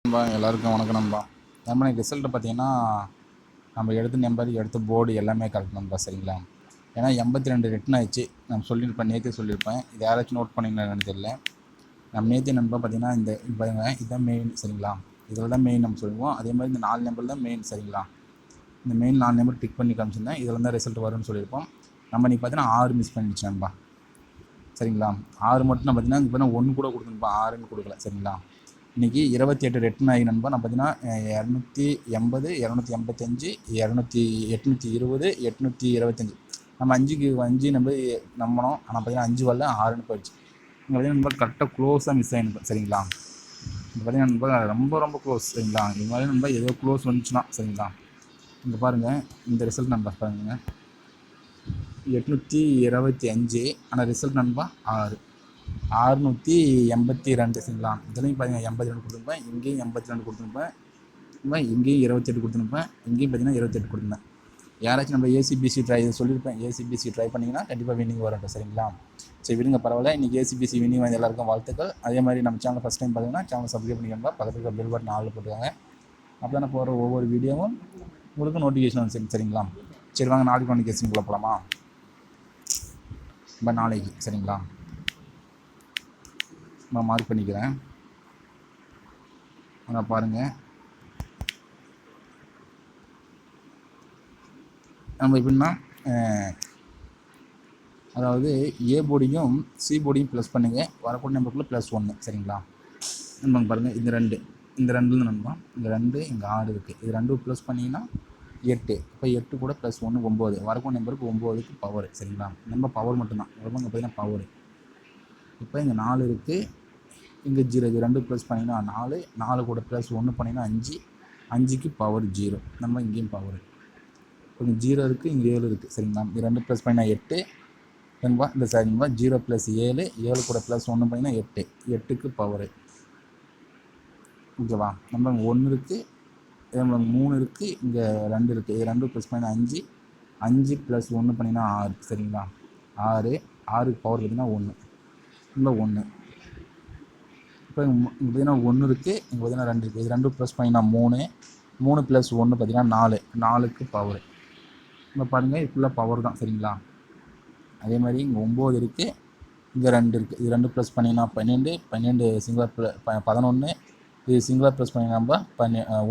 நண்பா எல்லாருக்கும் வணக்கம் நண்பா. நம்ம ரிசல்ட்டு பார்த்தீங்கன்னா நம்ம எடுத்த நம்பர் எடுத்த போர்டு எல்லாமே கரெக்ட் நண்பா. சரிங்களா? ஏன்னா 82 ரிட்டன் ஆயிடுச்சு. நம்ம சொல்லியிருப்பேன், நேற்றே சொல்லியிருப்பேன். இது யாராச்சும் நோட் பண்ணிங்கன்னு தெரியல. நம்ம நேற்றே நண்பா பார்த்தீங்கன்னா இந்த பாருங்க, இதுதான் மெயின். சரிங்களா? இதில் தான் மெயின் நம்ம சொல்லுவோம். அதே மாதிரி இந்த 4 நம்பர் தான் மெயின். சரிங்களா? இந்த மெயின் 4 நம்பர் டிக் பண்ணி காமிச்சிருந்தேன். இதில் தான் ரிசல்ட் வரும்னு சொல்லியிருப்போம். நம்ம இன்றைக்கி பார்த்தீங்கன்னா 6 மிஸ் பண்ணிடுச்சு நண்பா. சரிங்களா? 6 மட்டும் நான் பார்த்தீங்கன்னா இப்போ 1 கூட கொடுத்துருப்பா, 6ன்னு கொடுக்கல. சரிங்களா? இன்றைக்கி 28 ரிட்டன் ஆகி நண்பா. நான் பார்த்தீங்கன்னா 280, 285, 820, 825 நம்ம 5 நம்பர் நம்பினோம். ஆனால் பார்த்தீங்கன்னா 5 வரல, 6ன்னு போயிடுச்சு. இங்கே பார்த்தீங்கன்னா நண்பா கரெக்டாக க்ளோஸாக மிஸ் ஆகிருப்பேன். சரிங்களா? இங்கே பார்த்தீங்கன்னா நண்பா ரொம்ப ரொம்ப க்ளோஸ். சரிங்களா? இது மாதிரி நண்பா ஏதோ க்ளோஸ் வந்துச்சுன்னா சரிங்களா? இங்கே பாருங்கள் இந்த ரிசல்ட் நண்பா பாருங்கள், 825. ஆனால் ரிசல்ட் நண்பா 682. சரிங்களா? இதுலையும் பாருங்கள் 82 கொடுத்துருப்பேன், இங்கேயும் 82 கொடுத்துருப்பேன், இங்கேயும் 28 கொடுத்துருப்பேன், இங்கேயும் பார்த்தீங்கன்னா 28 கொடுத்துருப்பேன். யாராச்சும் நம்ம ஏசிபிசி ட்ரை சொல்லியிருப்பேன், ஏசிபிசி ட்ரை பண்ணிங்கன்னா கண்டிப்பாக வின்னிங் வரட்டும். சரிங்களா? சரி விடுங்க, பரவாயில்ல. இன்றைக்கி ஏசிபிசி வின்னிங் வந்து எல்லாருக்கும் வாழ்த்துக்கள். அதே மாதிரி நம்ம சேனல் ஃபஸ்ட் டைம் பார்த்தீங்கன்னா சேனல் சப்ஸ்கிரைப் பண்ணிக்கோங்க. பக்கத்தில் இருக்க பெல் பட்டன் ஆல் போட்டுருக்காங்க. அப்போ தானே போகிற ஒவ்வொரு வீடியோவும் உங்களுக்கு நோட்டிஃபிகேஷன் வந்து. சரிங்களா? சரி வாங்க நாளைக்கு நோட்டிஃபிகேஷனுக்குள்ளே போகலாமா? இப்போ நாளைக்கு சரிங்களா நான் மார்க் பண்ணிக்கிறேன். நான் பாருங்கள், நம்ம எப்படின்னா அதாவது ஏ போர்டையும் சி போர்டையும் ப்ளஸ் பண்ணுங்கள். வரக்கூடிய நம்பருக்குள்ளே +1. சரிங்களா? நம்ம பாருங்கள், இந்த ரெண்டுலேருந்து நண்பா இந்த 2 இங்கே 6 இருக்குது. இது 2 ப்ளஸ் பண்ணிங்கன்னா 8. இப்போ 8 கூட +1 9. வரக்கூடிய நம்பருக்கு 9க்கு பவர். சரிங்களா? நம்ம பவர் மட்டும்தான் ரொம்ப பார்த்தீங்கன்னா பவர். இப்போ இங்கே 4 இருக்குது, இங்கே 0. இது 2 ப்ளஸ் பண்ணிங்கன்னா 4. 4 கூட +1 பண்ணிங்கன்னா 5. 5க்கு பவர் 0. நம்ம இங்கேயும் பவர். இப்போ இங்கே 0 இருக்குது, இங்கே 7 இருக்குது. சரிங்களா? இது 2 ப்ளஸ் பண்ணினா 8 நண்பா. இந்த சரிங்களா 0 + 7. 7 கூட +1 பண்ணிங்கன்னா 8. 8க்கு பவர். ஓகேவா? நம்ம 1 இருக்குது, நம்ம 3 இருக்குது, இங்கே 2 இருக்குது. இது 2 ப்ளஸ் பண்ணினா 5. 5 + 1 பண்ணினா 6. சரிங்களா? 6. 6க்கு பவர் பார்த்தீங்கன்னா 1. இல்லை 1. இப்போ இங்கே பார்த்தீங்கன்னா 1 இருக்குது, இங்கே பார்த்தீங்கன்னா 2 இருக்குது. இது 2 ப்ளஸ் பண்ணினா 3. 3 + 1 பார்த்தீங்கன்னா 4. 4க்கு பவர். இப்போ பாருங்கள், இது ஃபுல்லாக பவர் தான். சரிங்களா? அதே மாதிரி இங்கே 9 இருக்குது, இங்கே 2 இருக்குது. இது 2 ப்ளஸ் பண்ணினா 12. 12 சிங்கிளாக 11. இது சிங்கிளாக ப்ளஸ் பண்ணி நம்ம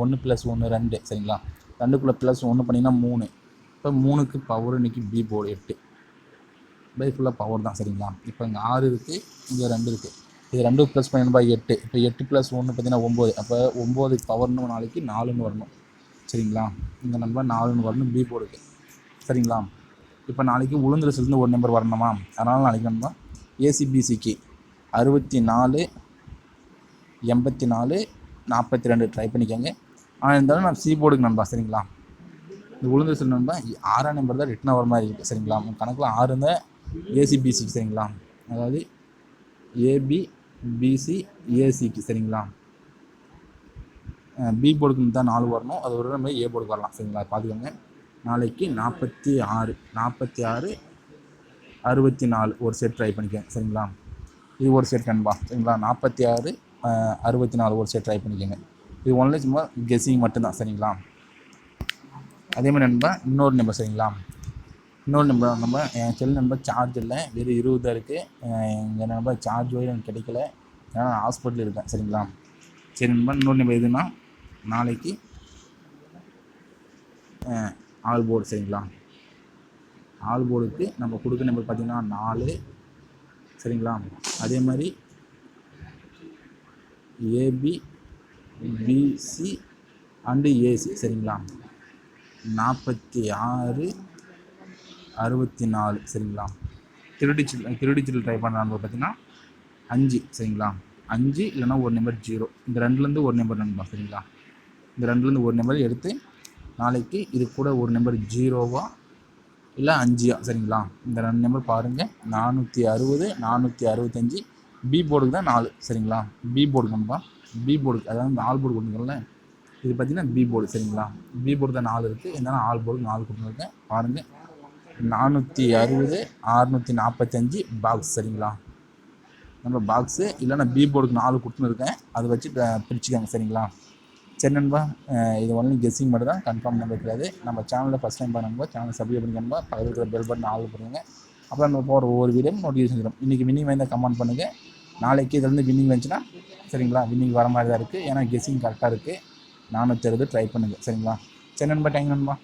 1 + 1 2. சரிங்களா? 2க்குள்ளே +1 பண்ணிங்கன்னா 3. இப்போ 3க்கு பவர் இன்றைக்கி பி போர்டு 8. பை ஃபுல்லாக பவர் தான். சரிங்களா? இப்போ இங்கே 6 இருக்குது, இங்கே 2 இருக்குது. இது 2 ப்ளஸ் பண்ணினா 8. இப்போ 8 + 1 பார்த்தீங்கன்னா 9. அப்போ 9க்கு பவர்னு நாளைக்கு 4ன்னு வரணும். சரிங்களா? இங்கே நம்ம 4ன்னு வரணும் பி போர்டுக்கு. சரிங்களா? இப்போ நாளைக்கு உளுந்து ரிசல்ட்லேருந்து ஒரு நம்பர் வரணுமா? அதனால் நாளைக்கு நம்ம ஏசிபிசிக்கு 64, 84, 42 ட்ரை பண்ணிக்கோங்க. ஆனால் இருந்தாலும் நான் சி போர்டுக்கு நண்பா. சரிங்களா? இந்த உளுந்து ரிசல்ட் நண்பா 6ஆம் நம்பர் தான் ரிட்டன் ஆகிற மாதிரி இருக்குது. சரிங்களா? கணக்கில் 6 இருந்தால் ஏசிபிசிக்கு. சரிங்களா? அதாவது ஏபி பிசி ஏசிக்கு. சரிங்களா? பி போர்டுக்கு தான் 4 வரணும். அது ஒரு மாதிரி ஏ போர்டுக்கு வரலாம். சரிங்களா? பார்த்துக்கோங்க. நாளைக்கு 46, 46, 64 ஒரு செட் ட்ரை பண்ணிக்கோங்க. சரிங்களா? இது ஒரு செட் நண்பா. சரிங்களா? 46, 64 ஒரு செட் ட்ரை பண்ணிக்கோங்க. இது ஒன்லி சும்மா கெஸ்ஸிங் மட்டும்தான். சரிங்களா? அதே மாதிரி நண்பா இன்னொரு நம்பர். சரிங்களா? இன்னொரு நம்பர் நம்ம என் செல் நம்பர் சார்ஜ் இல்லை, வெறும் 20 தான் இருக்குது. எங்கள் நம்பர் சார்ஜ் வயர் எனக்கு கிடைக்கல, ஏன்னா நான் ஹாஸ்பிட்டலில் இருக்கேன். சரிங்களா? சரி நண்பா, இன்னொரு நம்பர் எதுனா நாளைக்கு ஆல் போர்டு. சரிங்களா? ஆல் போர்டுக்கு நம்ம கொடுக்குற நம்பர் பார்த்திங்கன்னா 4. சரிங்களா? அதே மாதிரி ஏபி பிசி அண்டு ஏசி. சரிங்களா? 46, 64. சரிங்களா? திருடிச்சில் ட்ரை பண்ண நம்பர் பார்த்திங்கன்னா 5. சரிங்களா? 5 இல்லைனா ஒரு நம்பர் 0. இந்த 2லேருந்து ஒரு நம்பர் நண்பா. சரிங்களா? இந்த 2லேருந்து ஒரு நம்பர் எடுத்து நாளைக்கு இது கூட ஒரு நம்பர் 0வா இல்லை 5ஆ. சரிங்களா? இந்த 2 நம்பர் பாருங்கள். 460, 465. பி போர்டுக்கு தான் 4. சரிங்களா? பி போர்டு நம்பா. பி போர்டுக்கு, அதாவது இந்த ஆல் போர்டு கொடுத்துருக்கல, இது பார்த்தீங்கன்னா பி போர்டு. சரிங்களா? பி போர்டு தான் 4 இருக்குது. இருந்தாலும் ஆல் போர்டு 4 கொடுத்துருக்கேன். பாருங்கள், 460, 645 பாக்ஸ். சரிங்களா? நம்ம பாக்ஸு இல்லைனா பி போர்டுக்கு 4 கொடுத்துருக்கேன், அதை வச்சு பிரிச்சுக்காங்க சரிங்களா. சரி நண்பா, இது ஒன்லி கெஸ்ஸிங் மட்டும் தான், கன்ஃபார்ம் நம்பர் கிடையாது. நம்ம சேனலில் ஃபஸ்ட் டைம் பண்ணும்போது சேனல் சப்ஸ்கிரைப் பண்ணிக்கணும்பா, பக்கத்தில் இருக்கிற பெல் பட்டன் ஆல் பண்ணுங்க. அப்புறம் நம்ம போகிற ஒவ்வொரு வீடியோ நோட்டிஃபிகேஷன் வரும். இன்றைக்கி வின்னிங் வாய்ந்தால் கமெண்ட் பண்ணுங்கள், நாளைக்கு இதுலேருந்து வின்னிங் வந்துச்சுன்னா சரிங்களா, வின்னிங் வர மாதிரி தான் இருக்குது. ஏன்னா கெஸ்ஸிங் கரெக்டாக இருக்குது, 460 ட்ரை பண்ணுங்கள் சரிங்களா. சரி நண்பா, தேங்க் நண்பா.